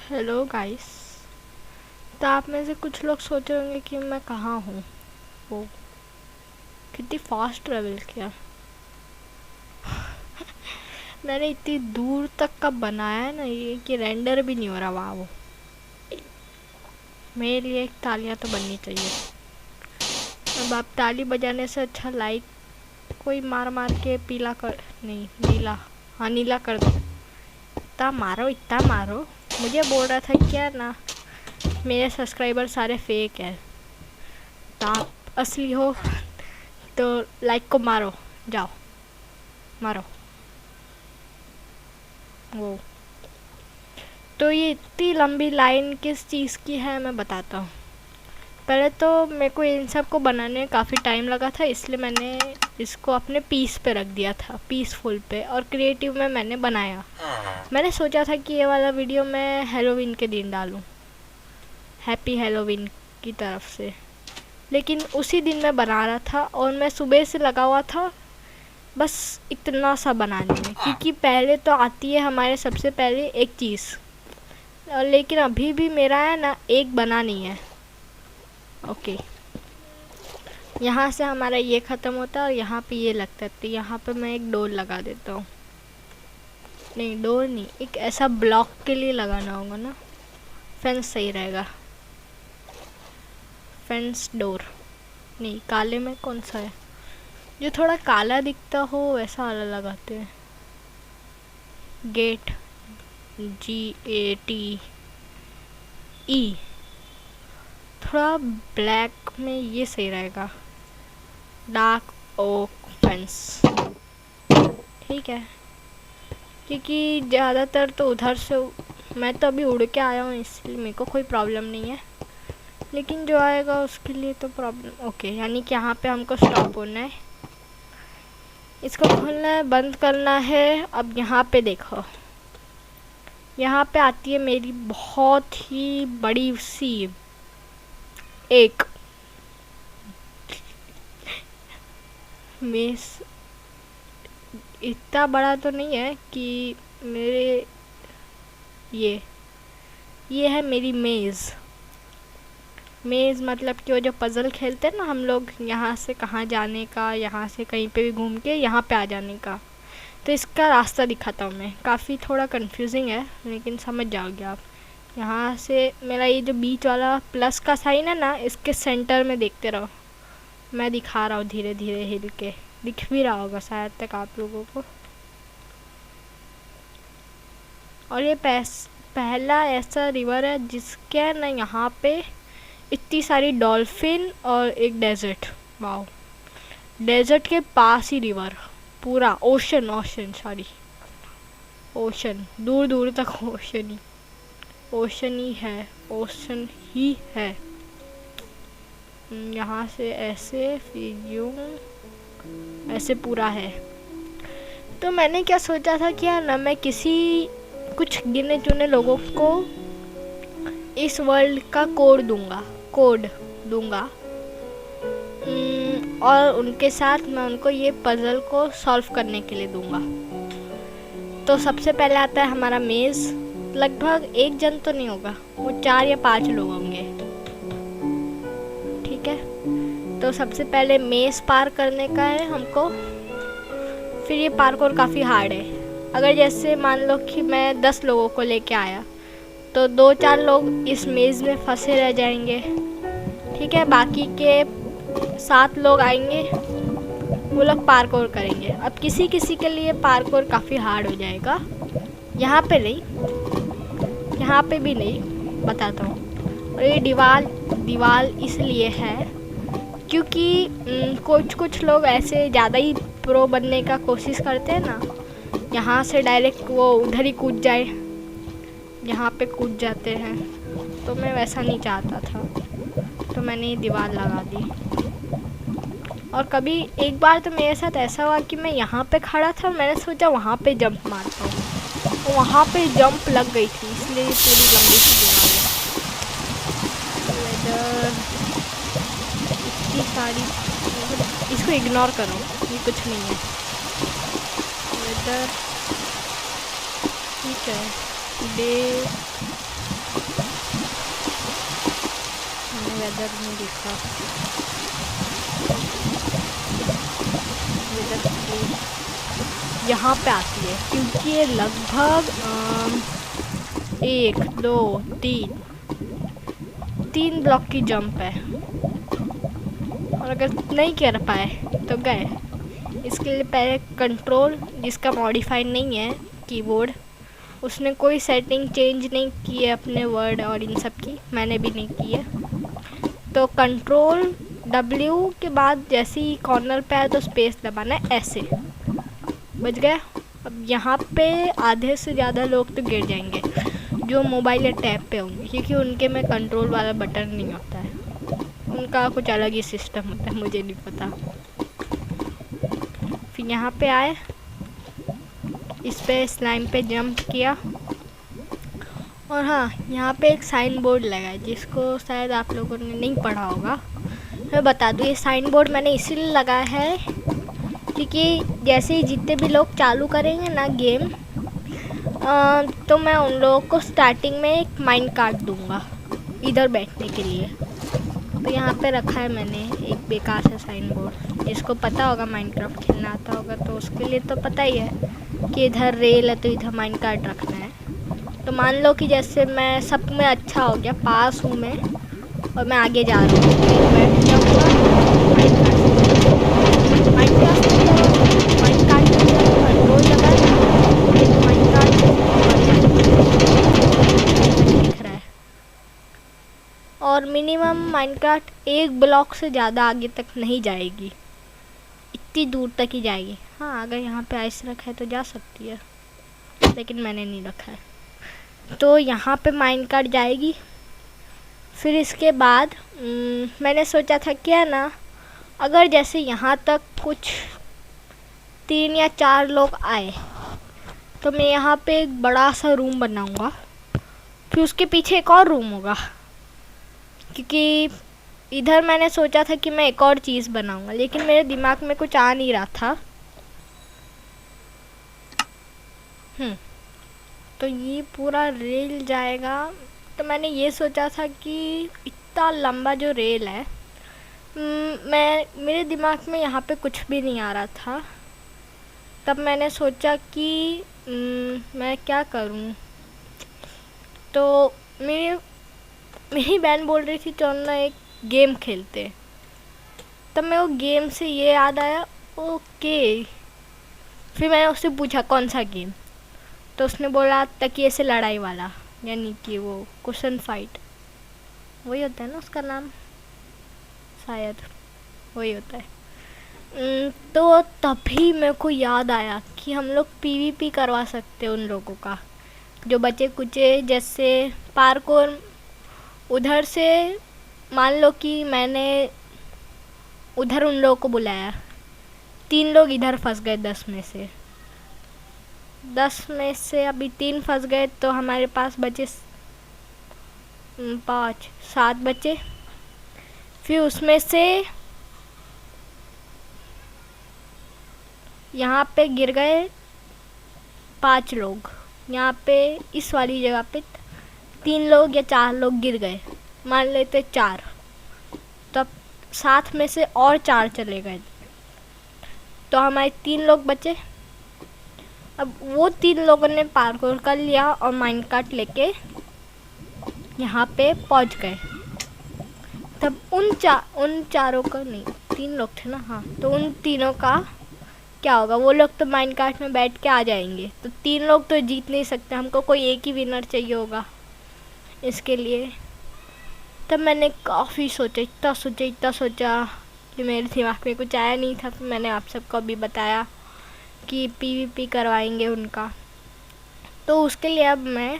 Hello guys. तो आप में से कुछ लोग सोच रहे होंगे कि मैं कहाँ हूँ। वो कितनी फास्ट ट्रेवल किया मैंने, इतनी दूर तक का बनाया है ना ये कि रेंडर भी नहीं हो रहा। वाह, वो मेरे लिए एक तालियां तो बननी चाहिए। अब आप ताली बजाने से अच्छा लाइट कोई मार मार के पीला कर, नहीं नीला, हाँ नीला कर दो। इतना मारो इतना मारो। मुझे बोल रहा था क्या ना, मेरे सब्सक्राइबर सारे फेक हैं। तो आप असली हो तो लाइक को मारो, जाओ मारो। वो तो ये इतनी लंबी लाइन किस चीज़ की है मैं बताता हूँ। पहले तो मेरे को इन सब को बनाने में काफ़ी टाइम लगा था, इसलिए मैंने इसको अपने पीस पे रख दिया था, पीसफुल पे, और क्रिएटिव में मैंने बनाया। मैंने सोचा था कि ये वाला वीडियो मैं हेलोवीन के दिन डालूँ, हैप्पी हेलोवीन की तरफ से। लेकिन उसी दिन मैं बना रहा था और मैं सुबह से लगा हुआ था बस इतना सा बनाने में, क्योंकि पहले तो आती है हमारे सबसे पहले एक चीज़, लेकिन अभी भी मेरा है ना एक बना नहीं है। ओके, यहाँ से हमारा ये ख़त्म होता है और यहाँ पे ये लगता है, तो यहाँ पे मैं एक डोर लगा देता हूँ। नहीं डोर नहीं, एक ऐसा ब्लॉक के लिए लगाना होगा ना, फेंस सही रहेगा। फेंस डोर नहीं, काले में कौन सा है जो थोड़ा काला दिखता हो, वैसा वाला लगाते हैं। गेट, GATE, थोड़ा ब्लैक में ये सही रहेगा। डार्क ओक फेंस, ठीक है, क्योंकि ज़्यादातर तो उधर से, मैं तो अभी उड़ के आया हूँ इसलिए मेरे को कोई प्रॉब्लम नहीं है, लेकिन जो आएगा उसके लिए तो प्रॉब्लम। ओके, यानी कि यहाँ पे हमको स्टॉप होना है, इसको खोलना है, बंद करना है। अब यहाँ पे देखो, यहाँ पे आती है मेरी बहुत ही बड़ी सी एक मेज। इतना बड़ा तो नहीं है कि मेरे, ये है मेरी मेज़। मेज़ मतलब कि वो जो पज़ल खेलते हैं ना हम लोग, यहाँ से कहाँ जाने का, यहाँ से कहीं पे भी घूम के यहाँ पे आ जाने का। तो इसका रास्ता दिखाता हूँ मैं, काफ़ी थोड़ा कंफ्यूजिंग है लेकिन समझ जाओगे आप। यहाँ से मेरा ये जो बीच वाला प्लस का साइन है ना, इसके सेंटर में देखते रहो, मैं दिखा रहा हूँ धीरे धीरे हिल के, दिख भी रहा होगा शायद तक आप लोगों को। और ये पहला ऐसा रिवर है जिसके ना यहाँ पे इतनी सारी डॉल्फिन और एक डेजर्ट। वाओ, डेजर्ट के पास ही रिवर, पूरा ओशन, ओशन दूर दूर तक ओशन ही है, ओशन ही है। यहाँ से ऐसे फिर यूं ऐसे पूरा है। तो मैंने क्या सोचा था कि यार ना मैं कुछ गिने चुने लोगों को इस वर्ल्ड का कोड दूंगा, और उनके साथ मैं उनको ये पजल को सॉल्व करने के लिए दूंगा। तो सबसे पहले आता है हमारा मेज़। लगभग एक जन तो नहीं होगा, वो 4 या 5 लोग होंगे, ठीक है। तो सबसे पहले मेज़ पार करने का है हमको। फिर ये पार्कोर काफ़ी हार्ड है। अगर जैसे मान लो कि मैं 10 लोगों को लेके आया तो 2-4 लोग इस मेज़ में फंसे रह जाएंगे, ठीक है। बाकी के 7 लोग आएंगे, वो लोग पार्कोर करेंगे। अब किसी किसी के लिए पार्कोर काफ़ी हार्ड हो जाएगा। यहाँ पे नहीं, यहाँ पे भी नहीं, बताता हूँ। और ये दीवार इसलिए है क्योंकि कुछ लोग ऐसे ज़्यादा ही प्रो बनने का कोशिश करते हैं ना, यहाँ से डायरेक्ट वो उधर ही कूद जाए, यहाँ पे कूद जाते हैं। तो मैं वैसा नहीं चाहता था, तो मैंने ये दीवार लगा दी। और कभी एक बार तो मेरे साथ ऐसा हुआ कि मैं यहाँ पे खड़ा था, मैंने सोचा वहाँ पे जंप मारता हूँ, तो वहाँ पे जंप लग गई थी, इसलिए ये पूरी लंबी सी दीवार है। इतनी सारी, इसको इग्नोर करो, ये कुछ नहीं है। वेदर ठीक है, डे वेदर नहीं दिख रहा। यहाँ पे आती है क्योंकि ये लगभग 1 2 3 ब्लॉक की जंप है, और अगर नहीं कर पाए तो गए। इसके लिए पहले कंट्रोल, जिसका मॉडिफाइड नहीं है कीबोर्ड, उसने कोई सेटिंग चेंज नहीं की है अपने वर्ड और इन सब की, मैंने भी नहीं की है। तो कंट्रोल W के बाद जैसे ही कॉर्नर पे आए तो स्पेस दबाना है, ऐसे। बच गया। अब यहाँ पे आधे से ज़्यादा लोग तो गिर जाएंगे जो मोबाइल या टैब पे होंगे, क्योंकि उनके में कंट्रोल वाला बटन नहीं होता है, उनका कुछ अलग ही सिस्टम होता है, मुझे नहीं पता। फिर यहाँ पे आए, इस पे स्लाइम पे जंप किया, और हाँ यहाँ पे एक साइन बोर्ड लगा है जिसको शायद आप लोगों ने नहीं पढ़ा होगा। मैं बता दूँ, ये साइन बोर्ड मैंने इसीलिए लगाया है क्योंकि जैसे ही जितने भी लोग चालू करेंगे ना गेम, तो मैं उन लोगों को स्टार्टिंग में एक माइंड कार्ड दूंगा इधर बैठने के लिए। तो यहाँ पे रखा है मैंने एक बेकार सा साइन बोर्ड। जिसको पता होगा माइनक्राफ्ट खेलना आता होगा तो उसके लिए तो पता ही है कि इधर रेल है तो इधर माइंड कार्ड रखना है। तो मान लो कि जैसे मैं सब में अच्छा हो गया, पास हूँ मैं, और मैं आगे जा रहा हूँ, बैठ जाऊँगा माइंड कार्ड कंट्रोल लगा माइंड कार्ड दिख रहा है। और मिनिमम माइनक्राफ्ट एक ब्लॉक से ज़्यादा आगे तक नहीं जाएगी, इतनी दूर तक ही जाएगी। हाँ अगर यहाँ पे आइस रखा है तो जा सकती है, लेकिन मैंने नहीं रखा है। तो यहाँ पे माइनकार्ट जाएगी। फिर इसके बाद मैंने सोचा था क्या ना, अगर जैसे यहाँ तक कुछ 3 या 4 लोग आए तो मैं यहाँ पे एक बड़ा सा रूम बनाऊँगा, फिर उसके पीछे एक और रूम होगा, क्योंकि इधर मैंने सोचा था कि मैं एक और चीज़ बनाऊँगा, लेकिन मेरे दिमाग में कुछ आ नहीं रहा था। तो ये पूरा रेल जाएगा, तो मैंने ये सोचा था कि इतना लंबा जो रेल है, मेरे दिमाग में यहाँ पे कुछ भी नहीं आ रहा था। तब मैंने सोचा कि मैं क्या करूँ, तो मेरी बहन बोल रही थी चल ना एक गेम खेलते। तब मैं वो गेम से ये याद आया, ओके। फिर मैंने उससे पूछा कौन सा गेम, तो उसने बोला तकिए से लड़ाई वाला, यानी कि वो क्वेश्चन फाइट, वही होता है ना उसका नाम, शायद वही होता है। तो तभी मेरे को याद आया कि हम लोग PvP करवा सकते हैं उन लोगों का जो बचे कुचे, जैसे पार्कोर। उधर से मान लो कि मैंने उधर उन लोगों को बुलाया, 3 लोग इधर फंस गए 10 में से अभी 3 फंस गए, तो हमारे पास बचे 5-7 बचे। फिर उसमें से यहाँ पे गिर गए 5 लोग, यहाँ पे इस वाली जगह पे 3 लोग या 4 लोग गिर गए, मान लेते 4, तब 7 में से और 4 चले गए, तो हमारे 3 लोग बचे। अब वो 3 लोगों ने पार्कोर कर लिया और माइनकार्ट लेके यहाँ पे पहुँच गए। तब उन चारों का नहीं, 3 लोग थे ना, हाँ, तो उन तीनों का क्या होगा, वो लोग तो माइनकार्ट में बैठ के आ जाएंगे, तो 3 लोग तो जीत नहीं सकते, हमको कोई एक ही विनर चाहिए होगा इसके लिए। तब मैंने काफ़ी सोचा, इतना सोचा कि मेरे दिमाग में कुछ आया नहीं था। फिर मैंने आप सबको अभी बताया कि PvP करवाएंगे उनका, तो उसके लिए अब मैं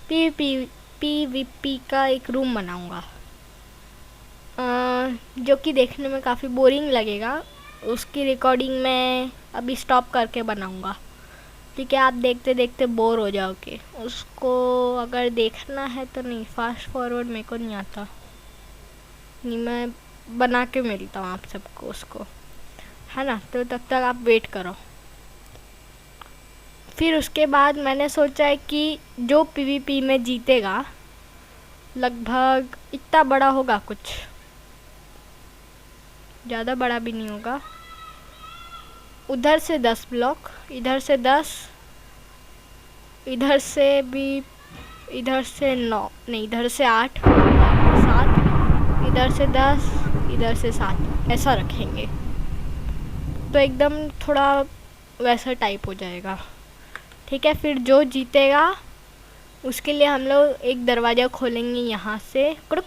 PvP का एक रूम बनाऊंगा, जो कि देखने में काफ़ी बोरिंग लगेगा। उसकी रिकॉर्डिंग मैं अभी स्टॉप करके बनाऊंगा, ठीक है, आप देखते देखते बोर हो जाओगे। उसको अगर देखना है तो नहीं, फास्ट फॉरवर्ड मेरे को नहीं आता, नहीं, मैं बना के मिलता हूँ आप सबको उसको, है ना। तो तब तक आप वेट करो। फिर उसके बाद मैंने सोचा है कि जो PvP में जीतेगा लगभग इतना बड़ा होगा, कुछ ज़्यादा बड़ा भी नहीं होगा। उधर से 10 ब्लॉक, इधर से 10, इधर से भी, इधर से 9 नहीं, इधर से 8, 7, इधर से 10, इधर से 7, ऐसा रखेंगे तो एकदम थोड़ा वैसा टाइप हो जाएगा। ठीक है, फिर जो जीतेगा उसके लिए हम लोग एक दरवाज़ा खोलेंगे यहाँ से क्रुक,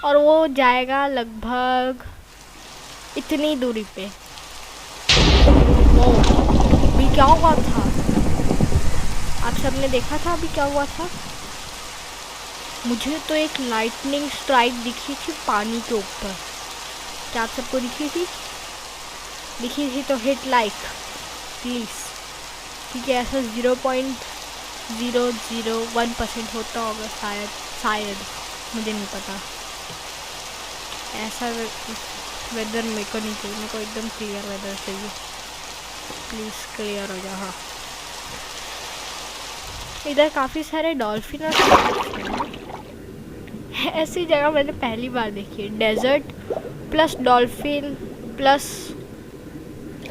और वो जाएगा लगभग इतनी दूरी पे। ओ, अभी क्या हुआ था? आप सबने देखा था अभी क्या हुआ था? मुझे तो एक लाइटनिंग स्ट्राइक दिखी थी पानी के ऊपर। क्या आप सबको दिखी थी? दिखी थी तो हिट लाइक प्लीज़। ठीक है, ऐसा 0.001% होता होगा शायद मुझे नहीं पता। ऐसा वेदर मेरे को नहीं चाहिए, मेरे को एकदम क्लियर वेदर चाहिए। प्लीज़ क्लियर हो जाओ। हाँ, इधर काफ़ी सारे डॉल्फिन ऐसी जगह मैंने पहली बार देखी है। Desert plus dolphin plus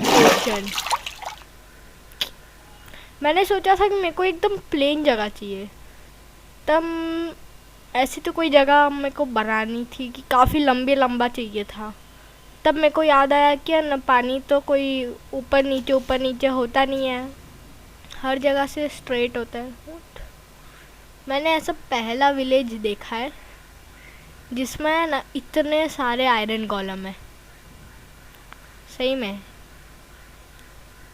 ocean. मैंने सोचा था कि मेरे को एकदम प्लेन जगह चाहिए, तब ऐसी तो कोई जगह मेरे को बनानी थी कि काफ़ी लंबा चाहिए था। तब मेरे को याद आया कि न पानी तो कोई ऊपर नीचे होता नहीं है, हर जगह से स्ट्रेट होता है। मैंने ऐसा पहला विलेज देखा है जिसमें ना इतने सारे आयरन कॉलम है। सही में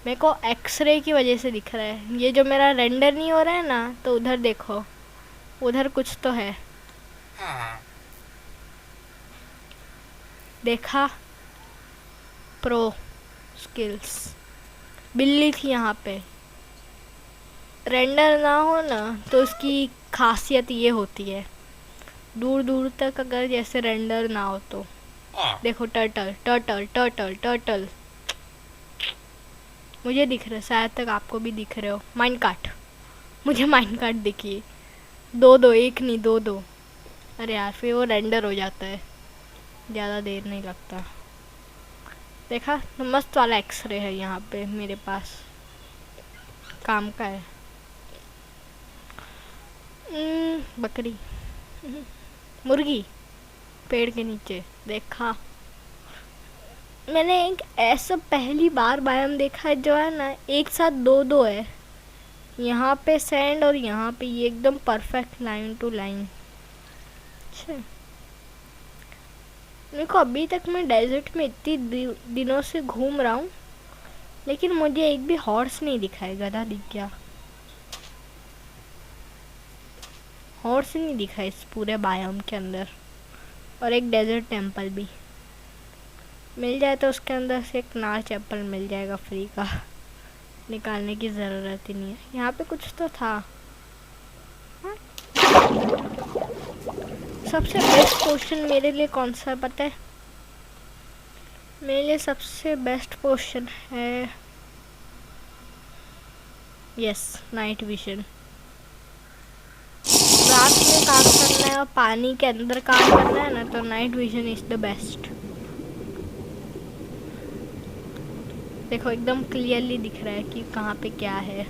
मेरे को एक्सरे की वजह से दिख रहा है। ये जो मेरा रेंडर नहीं हो रहा है ना, तो उधर देखो, उधर कुछ तो है। देखा? Pro skills. बिल्ली थी यहाँ पे। रेंडर ना हो ना तो उसकी खासियत ये होती है, दूर दूर तक अगर जैसे रेंडर ना हो तो देखो, टर्टल टर्टल टर्टल टर्टल मुझे दिख रहा है, शायद तक आपको भी दिख रहे हो। माइनकार्ट, मुझे माइनकार्ट दिखी। दो, एक नहीं, दो। अरे यार, फिर वो रेंडर हो जाता है, ज़्यादा देर नहीं लगता। देखा, मस्त वाला एक्सरे है यहाँ पे मेरे पास, काम का है। बकरी, मुर्गी पेड़ के नीचे। देखा, मैंने एक ऐसा पहली बार बायोम देखा है जो है ना एक साथ दो है। यहाँ पे सैंड और यहाँ पे ये एकदम परफेक्ट लाइन टू लाइन। अच्छा, मेरे को अभी तक मैं डेजर्ट में इतनी दिनों से घूम रहा हूँ, लेकिन मुझे एक भी हॉर्स नहीं दिखा है। गधा दिख गया, हॉर्स नहीं दिखा इस पूरे बायोम के अंदर। और एक डेजर्ट टेम्पल भी मिल जाए तो उसके अंदर से एक नाच एप्पल मिल जाएगा फ्री का, निकालने की ज़रूरत ही नहीं है। यहाँ पे कुछ तो था। हाँ? सबसे बेस्ट पोर्शन मेरे लिए कौन सा है पता है? मेरे लिए सबसे बेस्ट पोर्शन है यस, नाइट विजन। रात में काम करना है और पानी के अंदर काम करना है ना, तो night vision is the best. देखो, एकदम क्लियरली दिख रहा है कि कहाँ पे क्या है,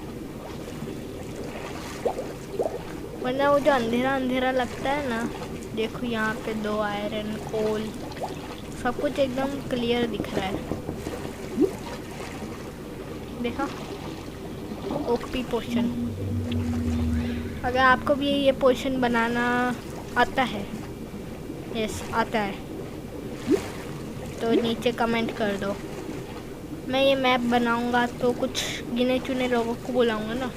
वरना वो जो अंधेरा अंधेरा लगता है ना। देखो, यहाँ पे 2 आयरन कोल, सब कुछ एकदम क्लियर दिख रहा है। देखा, ओपी पोर्शन। अगर आपको भी ये पोर्शन बनाना आता है, यस आता है, तो नीचे कमेंट कर दो। मैं ये मैप बनाऊंगा तो कुछ गिने चुने लोगों को बुलाऊंगा ना,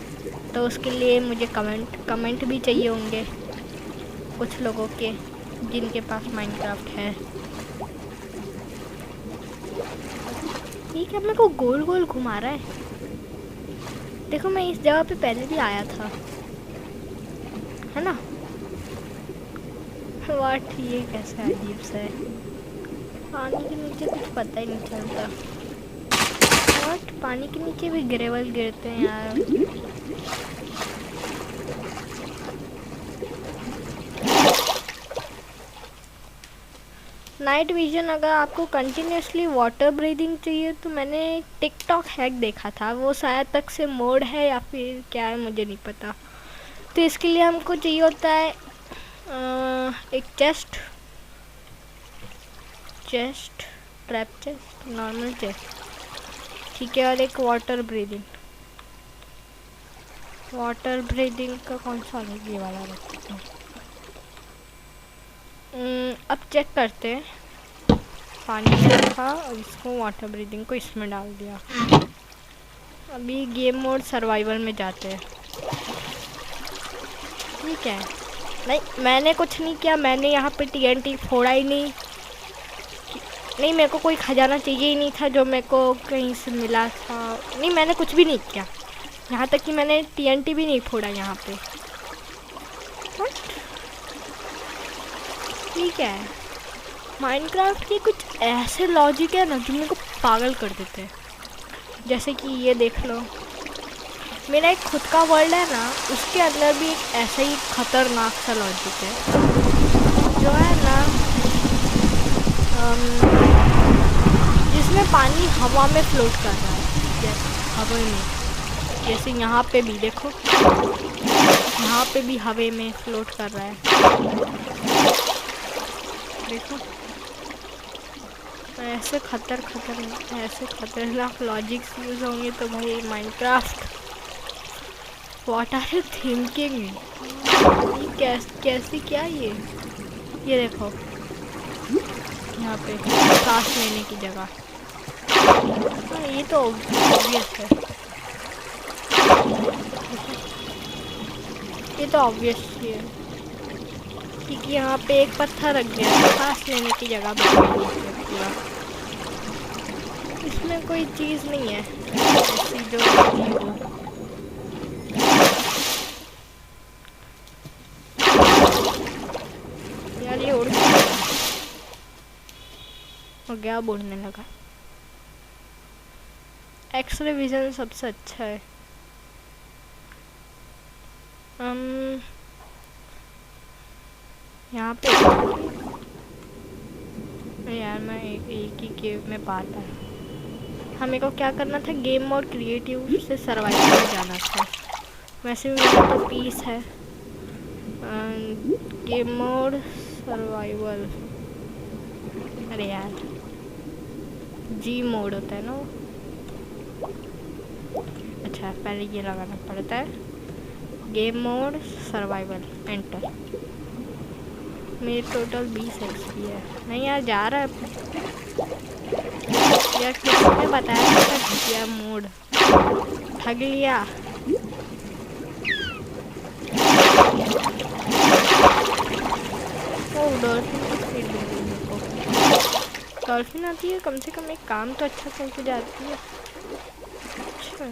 तो उसके लिए मुझे कमेंट भी चाहिए होंगे कुछ लोगों के जिनके पास माइनक्राफ्ट है। ठीक है, मेरे को गोल गोल घुमा रहा है। देखो, मैं इस जगह पे पहले भी आया था, है ना? वाट, ये कैसा अजीब सा है, पानी के नीचे कुछ पता ही नहीं चलता। वाट, पानी के नीचे भी ग्रेवल गिरते हैं यार। नाइट विजन अगर आपको कंटिन्यूसली वाटर ब्रीदिंग चाहिए तो मैंने टिकटॉक हैक देखा था, वो शायद तक से मोड है या फिर क्या है मुझे नहीं पता। तो इसके लिए हमको चाहिए होता है एक chest, trap chest, normal chest, ठीक है, और एक वाटर ब्रीदिंग का कौन सा अलग ये वाला रखते हैं। अब चेक करते हैं, पानी में रखा और इसको वाटर ब्रीदिंग को इसमें डाल दिया। अभी गेम मोड सर्वाइवल में जाते हैं, ठीक है। नहीं मैंने कुछ नहीं किया, मैंने यहाँ पे TNT फोड़ा ही नहीं, मेरे को कोई खजाना चाहिए ही नहीं था जो मेरे को कहीं से मिला था। नहीं मैंने कुछ भी नहीं किया, यहाँ तक कि मैंने TNT भी नहीं फोड़ा यहाँ पे। ठीक है, माइनक्राफ्ट की कुछ ऐसे लॉजिक है ना जो मेरे को पागल कर देते हैं। जैसे कि ये देख लो, मेरा एक खुद का वर्ल्ड है ना, उसके अंदर भी एक ऐसा ही खतरनाक सा लॉजिक है जो है ना, जिसमें पानी हवा में फ्लोट कर रहा है, जैसे हवा में, जैसे यहाँ पे भी देखो, यहाँ पे भी हवा में फ्लोट कर रहा है, देखो। ऐसे खतरनाक लॉजिक्स यूज़ होंगे तो भाई Minecraft, what are you thinking. कैसी क्या ये देखो, यहाँ पे सांस लेने की जगह, ये तो ऑब्वियस है, ये तो ऑब्वियस है क्योंकि यहाँ पे एक पत्थर रख दिया, सांस लेने की जगह बन गई है पूरा। इसमें कोई चीज़ नहीं है ऐसी जो यार, ये उड़ गया, उड़ने लगा। एक्सरे विजन सबसे अच्छा है। यहाँ पे यार मैं एक ही केव में पाता है। हमें को क्या करना था, गेम मोड क्रिएटिव से सर्वाइवल में जाना था। वैसे भी मेरा तो पीस है। गेम मोड सर्वाइवल, अरे यार जी मोड होता है ना वो। अच्छा पहले ये लगाना पड़ता है, गेम मोड सर्वाइवल, एंटर। मेरी टोटल 20 XP है। नहीं यार जा रहा है यार, किसने बताया था घटिया मोड, ठग लिया। डॉल्फिन आती है, कम से कम एक काम तो अच्छा करके जाती है। अच्छा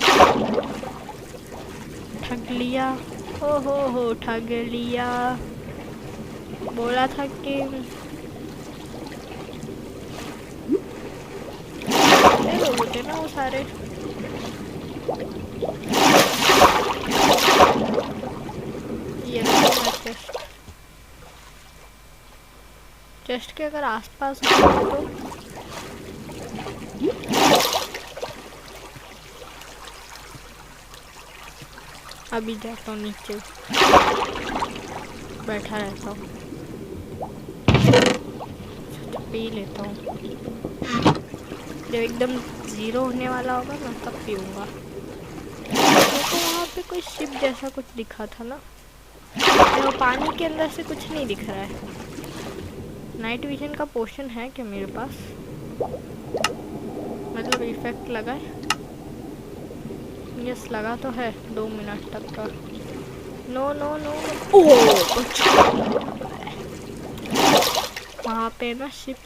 ठग लिया, हो ठग लिया। बोला था कि लोग होते ना वो सारे। ये चेस्ट के अगर आसपास हो तो अभी जाता हूँ नीचे, बैठा रहता हूँ, पी लेता हूँ। जब एकदम 0 होने वाला होगा ना तब पीऊँगा। मेरे को वहाँ पे कोई शिप जैसा कुछ दिखा था ना, तो पानी के अंदर से कुछ नहीं दिख रहा है। नाइट विजन का पोशन है क्या मेरे पास, मतलब इफेक्ट लगा है? यस लगा तो है 2 मिनट तक का। नो वहाँ पे ना शिप।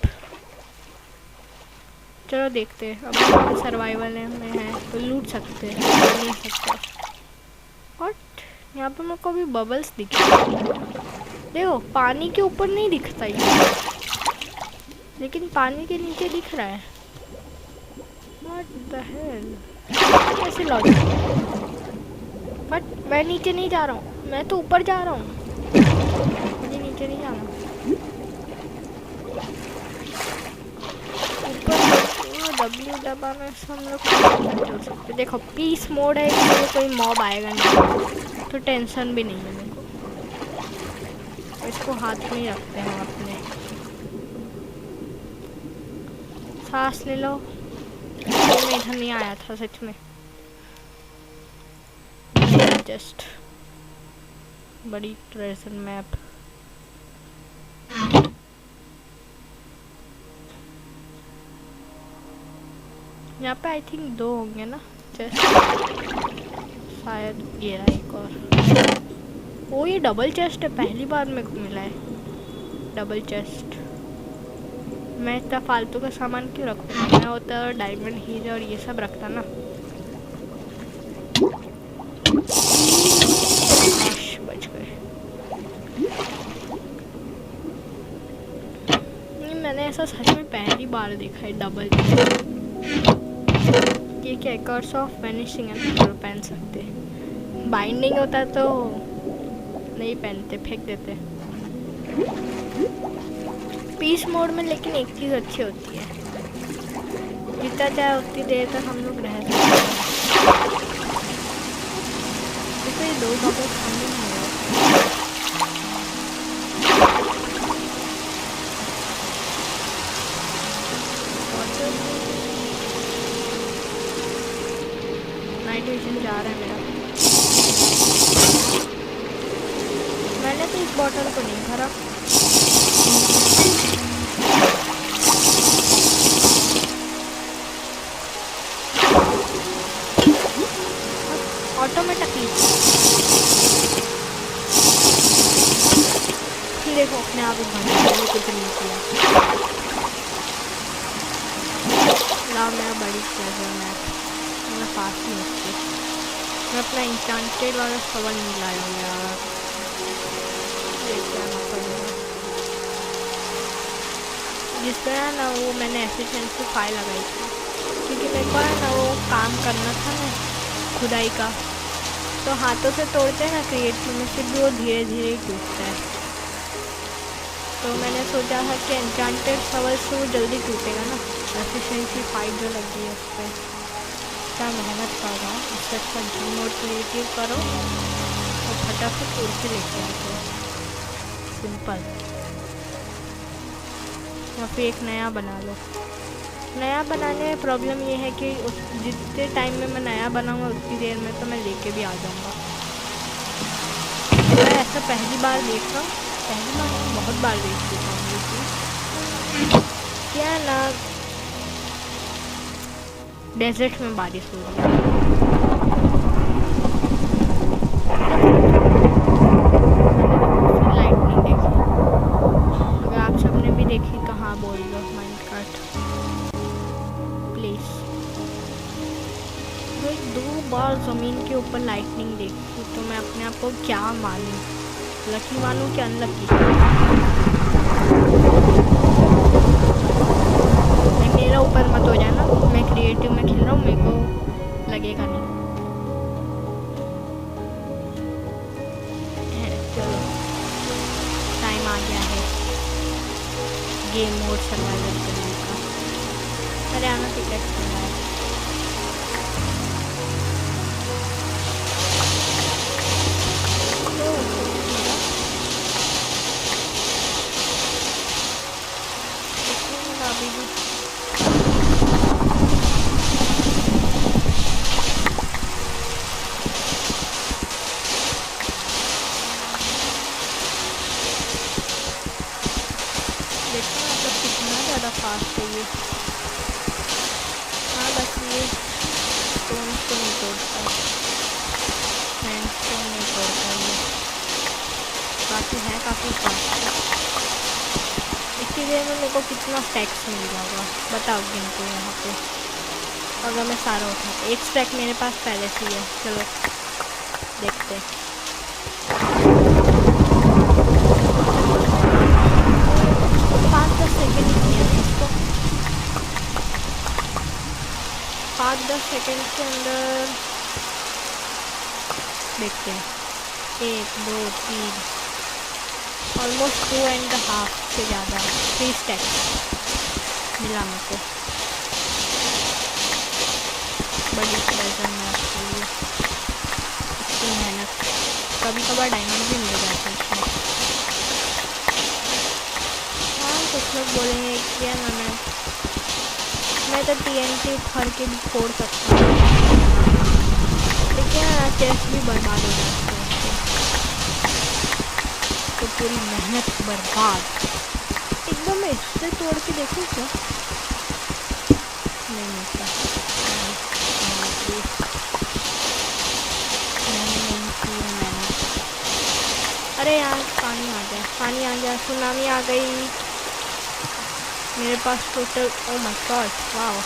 चलो देखते हैं, अभी हम सर्वाइवल में हैं तो लूट सकते हैं, नहीं सकते। और यहाँ पे मेरे को अभी बबल्स दिखे, देखो पानी के ऊपर नहीं दिखता ये, लेकिन पानी के नीचे दिख रहा है। What the hell? कैसे लॉजिक? बट मैं नीचे नहीं जा रहा हूँ, मैं तो ऊपर जा रहा हूँ, मुझे नीचे नहीं जाना। W दबाने से हम लोग चल सकते। देखो पीस मोड है, इसलिए कोई मॉब आएगा नहीं, तो टेंशन भी नहीं है मेरे को। इसको हाथ में ही रखते हैं अपने। सांस ले लो। मैं इधर नहीं आया था सच में। जस्ट बड़ी ट्रेजर मैप। यहाँ पे आई थिंक 2 होंगे ना चेस्ट, शायद ये रहा एक और। ओ ये डबल चेस्ट है, पहली बार मेरे को मिला है डबल चेस्ट। मैं इतना फालतू का सामान क्यों रखूँ, मैं होता डायमंड हीरे और ये सब रखता ना। बच गए। नहीं मैंने ऐसा सच में पहली बार देखा है डबल चेस्ट। ये क्या है, कर्स ऑफ वैनिशिंग है ना, तो पहन सकते हैं। बाइंडिंग होता तो नहीं पहनते, फेंक देते। पीस मोड में लेकिन एक चीज़ अच्छी होती है, जितना चाहे उतनी देर तक हम लोग रह सकते हैं। तो ये 2 डबल खाने में है। नाइट विजन जा रहा है मेरा। मैंने तो इस बॉटल को नहीं भरा। ऑटोमेटिकली देखो अपने आप ही भर, कुछ नहीं किया। लाओ मेरा बड़ी ट्रेजर मैप, मैं पास नहीं होती। मैं अपना इंचांटेड वाला सवाल नहीं लाया हूँ यार, देखते आना पड़ेगा। जिस तरह ना वो मैंने एफिशिएंसी 5 लगाई थी, क्योंकि मेरे को है ना वो काम करना था ना खुदाई का, तो हाथों से तोड़ते हैं ना क्रिएटिव में, फिर भी वो धीरे धीरे ही टूटता है। तो मैंने सोचा था कि एन्चांटेड सवल से वो जल्दी टूटेगा ना, एफिशिएंसी 5 जो लगी है उस पर। क्या मेहनत कर रहा हूँ, उससे अच्छा जी मोड क्रिएटिव करो और फटाफट तोड़ के लेके आते हो, सिंपल। और फिर एक नया बना लो। नया बनाने में प्रॉब्लम ये है कि उस जितने टाइम में मैं नया बनाऊंगा उतनी देर में तो मैं लेके भी आ जाऊंगा। मैं ऐसा पहली बार देख रहा हूँ, पहली बार बहुत बार देख चुका हूँ ये चीज़। क्या ना डेजर्ट में बारिश हो रही है। लाइटनिंग देखी, अगर आप सबने भी देखी तो हाँ बोल दो माइनक्राफ्ट प्लीज। 2 बार ज़मीन के ऊपर लाइटनिंग देखी तो मैं अपने आप को क्या मानूं, लकी मानूं कि अनलकी। मेरा ऊपर मत हो जाना, मैं क्रिएटिव में खेल रहा हूँ, मेरे को लगेगा नहीं। चलो टाइम आ गया है गेम मोड सर्वाइवल करने का। अरे आना टिकट करना है। फास्ट है ये। हाँ बस ये स्टोन को नहीं तोड़ता, सैंडस्टोन नहीं तोड़ता ये, बाकी है काफ़ी फास्ट। इतनी देर में मेरे को कितना स्टैक्स मिल जाएगा बताओ गिन को यहाँ पे, अगर मैं सारा उठा। 1 स्टैक मेरे पास पहले से ही है, चलो देखते हैं। 5-10 सेकेंड ही है इसको, 5-10 सेकेंड के अंदर देखते हैं। 1 2 3 ऑलमोस्ट 2.5 से ज़्यादा 3 स्टैक मिला मेरे को। बड़ी प्रेजेंट है आपके लिए। इतनी मेहनत, कभी कभार डायमंड भी मिल जाता है इसमें। हाँ कुछ लोग बोलेंगे कि यार मैं तो TNT भर के भी फोड़ सकता हूँ, लेकिन यार चेस्ट भी बर्बाद हो जाती है, तो पूरी मेहनत बर्बाद। एकदम मैं इससे तोड़ के देखूँ क्या? नहीं मिलता, नहीं की है मैंने। अरे यार पानी आ गया, पानी आ गया, सुनामी आ गई मेरे पास। Total oh my god, wow,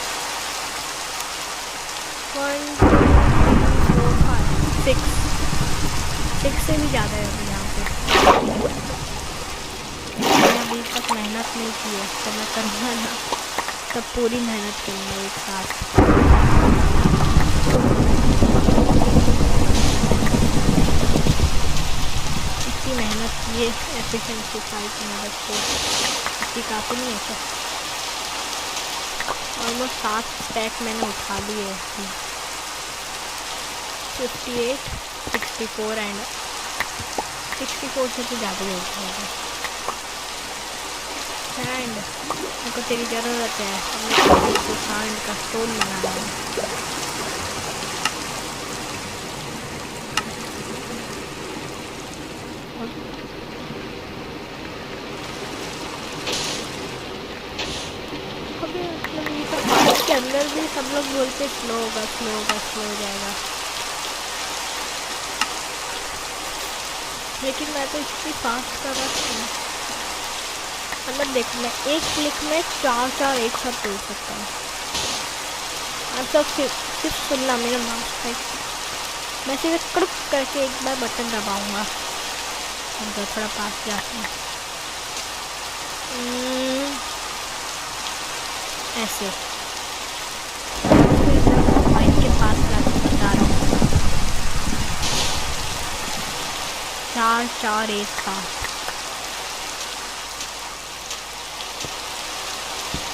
1 2 3 4 5 6 से भी ज़्यादा है अभी यहाँ पे। मैंने अभी तक मेहनत नहीं की है, तो मैं करूँगा ना तब पूरी मेहनत करूँगा एक साथ। इतनी मेहनत ये एफिशिएंसी 5 की मदद से इतनी काफ़ी नहीं है क्या? ऑलमोस्ट 7 स्टैक मैंने उठा लिए। 58 64 एंड 64 से तो ज़्यादा ही उठाएगा। सैंड मेरे को तेरी ज़रूरत है, हमने तो सैंड का स्टोन बनाना है। अभी मतलब ये सब बात के अंदर भी सब लोग बोलते स्लो होगा स्लो होगा स्लो हो जाएगा, लेकिन मैं तो इतनी फास्ट कर रहा हूँ। मतलब देख, मैं एक क्लिक में 4 एक साथ तोड़ सकता हूँ। आप सब सिर्फ सुनना मेरा माउस का, मैं सिर्फ क्लिक करके एक बार बटन दबाऊंगा। तो थोड़ा पास जाते हैं ऐसे, माइक के पास जाके बता रहा हूँ। 4 एक साथ,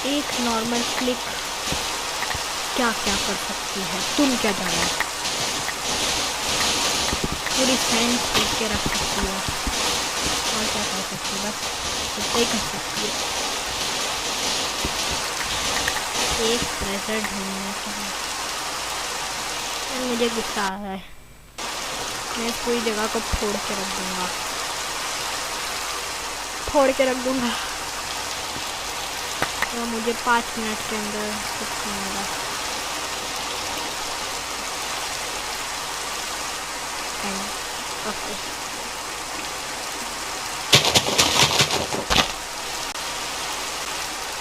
एक नॉर्मल क्लिक क्या क्या कर सकती है तुम क्या जानो। पूरी सैंड खींच के रख सकती है, और क्या कर सकती है? बस इतना ही कर सकती है। एक प्रेशर ढूंढने के लिए मुझे गुस्सा आ रहा है। मैं इस पूरी जगह को फोड़ के रख दूंगा, फोड़ के रख दूंगा। तो मुझे 5 मिनट के अंदर कुछ नहीं मिला। ओके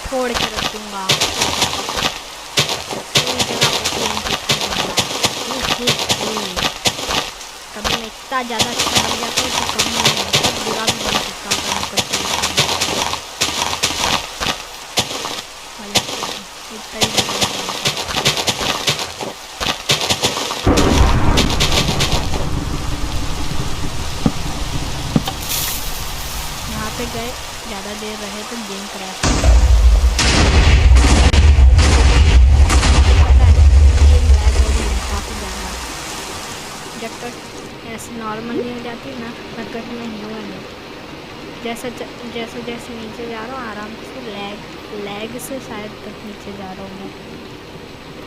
फोड़ के रख दूंगा। कभी मैं इतना ज़्यादा अच्छा बन जाता हूँ तो कभी नहीं बहुत बुरा भी बन सकता हूँ। यहाँ पे गए, ज़्यादा देर रहे तो गेम क्रैश। काफ़ी ज़्यादा, जब तक ऐसे नॉर्मल नहीं हो जाती ना तब तक मैं हुआ नहीं। जैसे जैसे नीचे जा रहा हूँ आराम से लैग से शायद तक नीचे जा रहा हूँ मैं।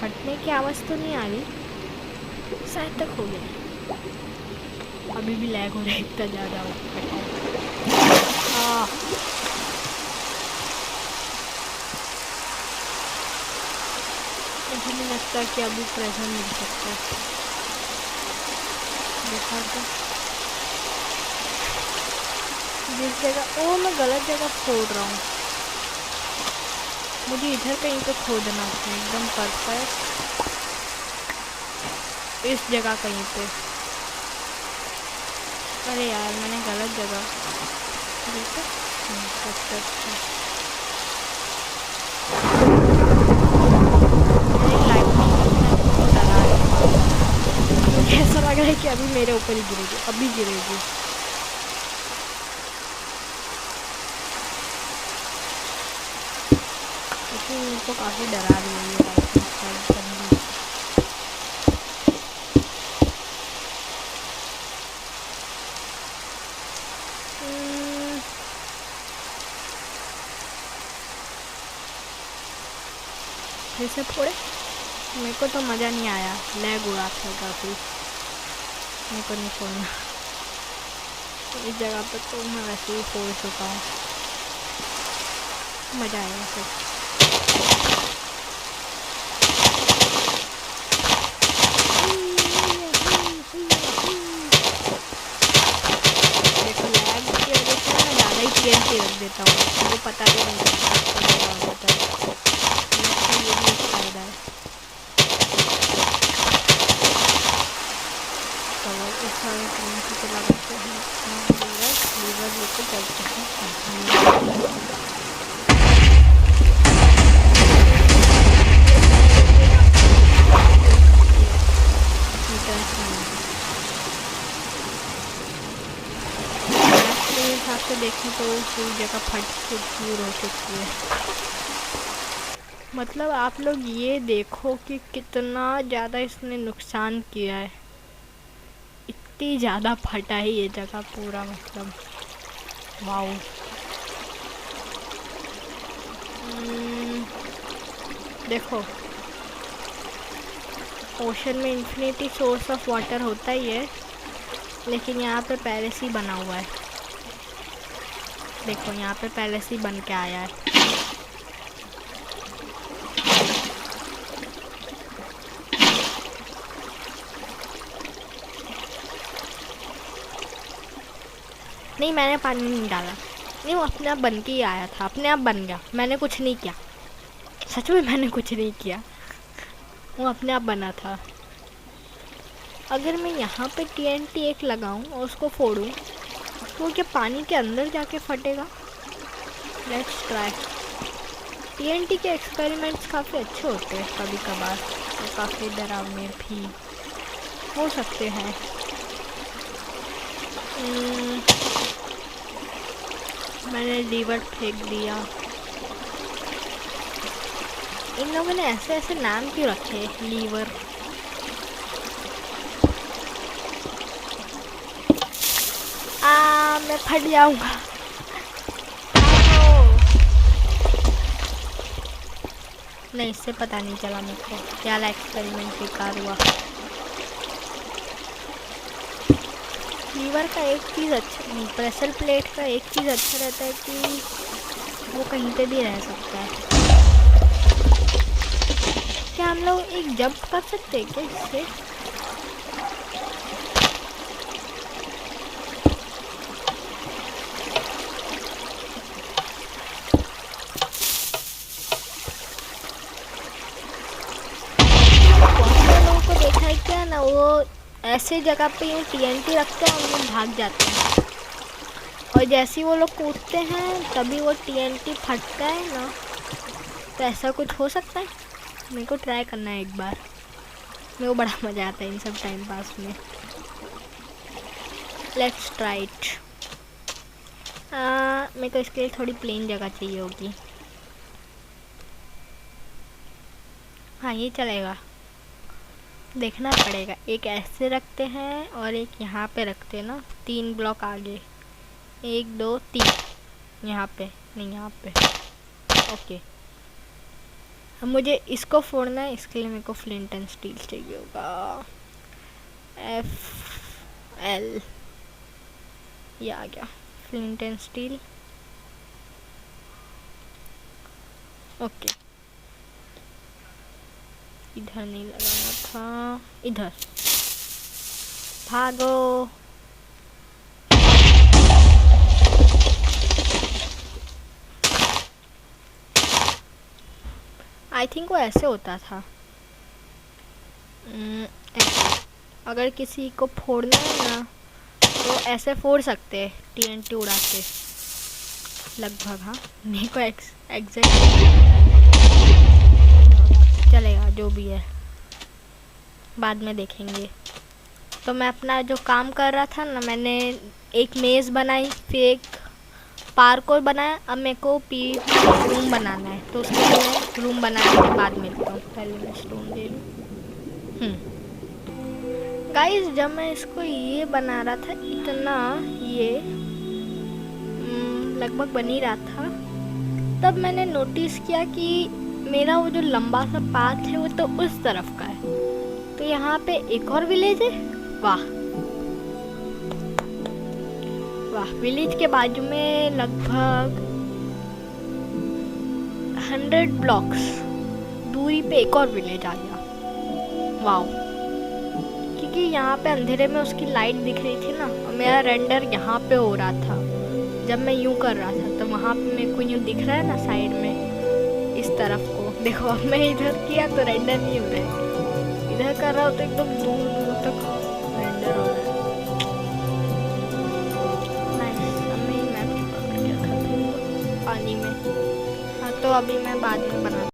फटने की आवाज़ तो नहीं आ रही, शायद तक हो गया। अभी भी लैग हो रहा है इतना ज़्यादा हो। मुझे नहीं लगता कि अभी प्रेशर मिल सकता है। देखा तो जिस जगह, ओ मैं गलत जगह खोद रहा हूँ। मुझे इधर कहीं पे खोदना है एकदम परफेक्ट, इस जगह कहीं पे। अरे यार मैंने गलत जगह देखा। मुझे ऐसा लग रहा है कि अभी मेरे ऊपर ही गिरेगी, अभी गिरेगी। लेकिन मुझको काफ़ी डरा रही है ये लाइटिंग करनी। फिर से फोड़े। मेरे को तो मज़ा नहीं आया, लैग उड़ा था काफ़ी, मेरे को नहीं फोड़ना। इस जगह पर तो मैं वैसे ही फोड़ चुका हूँ, मज़ा आएगा फिर। देखो लैग की वजह से मैं ज़्यादा ही TNT रख देता हूँ, मुझे पता भी नहीं चलता ये भी एक फ़ायदा है। चलो इस वाले TNT को लगाते हैं लीवर लेके चलते हैं। हिसाब से देखें तो पूरी जगह फट चूर हो चुकी है। मतलब आप लोग ये देखो कि कितना ज़्यादा इसने नुकसान किया है, इतनी ज़्यादा फटा है ये जगह पूरा, मतलब वाओ। देखो ओशन में इन्फिनिटी सोर्स ऑफ वाटर होता ही है, लेकिन यहाँ पे पैलेस ही बना हुआ है। देखो यहाँ पे पैलेस ही बन के आया है। नहीं मैंने पानी नहीं डाला, नहीं वो अपने आप बन के ही आया था, अपने आप बन गया, मैंने कुछ नहीं किया, सच में मैंने कुछ नहीं किया, वो अपने आप बना था। अगर मैं यहाँ पे TNT एक लगाऊं और उसको फोड़ूं तो क्या पानी के अंदर जाके फटेगा? Let's try. TNT के एक्सपेरिमेंट्स काफ़ी अच्छे होते हैं कभी कभार, तो काफ़ी डरावने भी हो सकते हैं। मैंने लीवर फेंक दिया। इन लोगों ने ऐसे ऐसे नाम क्यों रखे लीवर? मैं फट जाऊंगा। नहीं इससे पता नहीं चला मेरे को क्या एक्सपेरिमेंट बेकार हुआ। लीवर का एक चीज़ अच्छा, प्रेशर प्लेट का एक चीज़ अच्छा रहता है कि वो कहीं पे भी रह सकता है। क्या हम लोग एक जंप कर सकते हैं क्या इससे? देखा है क्या ना, वो ऐसे जगह पे यूँ TNT रखते हैं और वो भाग जाते हैं, और जैसे ही वो लोग कूदते हैं तभी वो TNT फटता है ना, तो ऐसा कुछ हो सकता है। मेरे को ट्राई करना है एक बार, मेरे को बड़ा मज़ा आता है इन सब टाइम पास में। Let's try it. मेरे को इसके लिए थोड़ी प्लेन जगह चाहिए होगी। हाँ ये चलेगा, देखना पड़ेगा। एक ऐसे रखते हैं और एक यहाँ पे रखते हैं ना, 3 ब्लॉक आगे, 1 2 3 यहाँ पे, नहीं यहाँ पे। ओके अब मुझे इसको फोड़ना है, इसके लिए मेरे को फ्लिंट एंड स्टील चाहिए होगा। FL ये आ गया, फ्लिंट एंड स्टील। ओके इधर नहीं लगाना था, इधर भागो। आई थिंक वो ऐसे होता था। ऐसे अगर किसी को फोड़ना है ना तो ऐसे फोड़ सकते हैं TNT उड़ा के लगभग। हाँ मेरे को एग्जैक्ट चलेगा, जो भी है बाद में देखेंगे। तो मैं अपना जो काम कर रहा था ना, मैंने एक मेज़ बनाई, फिर एक पार्कोर बनाया। अब मेरे को रूम बनाना है, तो उसके लिए मैं रूम बनाने के बाद मिलता हूँ। पहले मैं स्टोन ले लूँ। गाइस जब मैं इसको ये बना रहा था, इतना ये लगभग बन ही रहा था, तब मैंने नोटिस किया कि मेरा वो जो लंबा सा पाथ है वो तो उस तरफ का है। तो यहाँ पे एक और विलेज है। वाह वाह, विलेज के बाजू में लगभग 100 ब्लॉक्स दूरी पे एक और विलेज आ गया। वाह, क्योंकि यहाँ पे अंधेरे में उसकी लाइट दिख रही थी ना, और मेरा रेंडर यहाँ पे हो रहा था जब मैं यूं कर रहा था, तो वहाँ पे मेरे को यूं दिख रहा है ना साइड में इस तरफ को। देखो अब मैं इधर किया तो रेंडर नहीं हो रहा है, इधर कर रहा हूँ तो एकदम दूर दूर तक रेंडर हो रहा है। नाइस, अब मैं मैप पकड़ के रखा था पानी में। हाँ तो अभी मैं बाद में बना